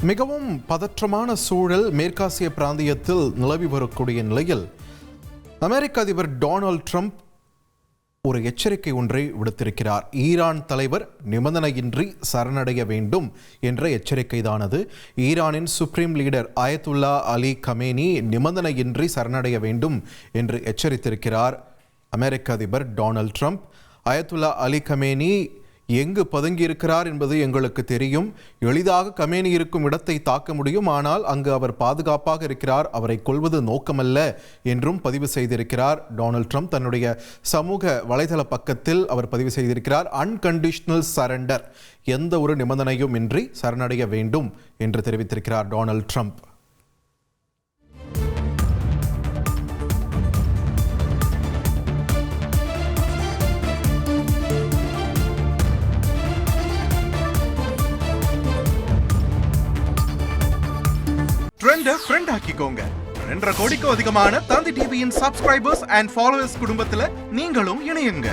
மிகவும் பதற்றமான சூழல் மேற்காசிய பிராந்தியத்தில் நிலவி வரக்கூடிய நிலையில் அமெரிக்க அதிபர் டொனால்ட் ட்ரம்ப் ஒரு எச்சரிக்கை ஒன்றை விடுத்திருக்கிறார். ஈரான் தலைவர் நிபந்தனையின்றி சரணடைய வேண்டும் என்ற எச்சரிக்கைதானது. ஈரானின் supreme leader Ayatollah Ali Khamenei நிபந்தனையின்றி சரணடைய வேண்டும் என்று எச்சரித்திருக்கிறார் அமெரிக்க அதிபர் Donald Trump. Ayatollah Ali Khamenei எங்கு பதுங்கியிருக்கிறார் என்பது எங்களுக்கு தெரியும். எளிதாக கமேனி இருக்கும் இடத்தை தாக்க முடியும், ஆனால் அங்கு அவர் பாதுகாப்பாக இருக்கிறார், அவரை கொல்வது நோக்கமல்ல என்றும் பதிவு செய்திருக்கிறார் டொனால்ட் ட்ரம்ப். தன்னுடைய சமூக வலைதள பக்கத்தில் அவர் பதிவு செய்திருக்கிறார், அன்கண்டிஷனல் சரண்டர், எந்த ஒரு நிபந்தனையும் இன்றி சரணடைய வேண்டும் என்று தெரிவித்திருக்கிறார் டொனால்ட் ட்ரம்ப். ஃப்ரெண்ட் ஆக்கிக்கோங்க. 2.5 கோடிக்கும் அதிகமான தந்தி டிவியின் சப்ஸ்கிரைபர்ஸ் அண்ட் ஃபாலோவர்ஸ் குடும்பத்துல நீங்களும் இணையுங்க.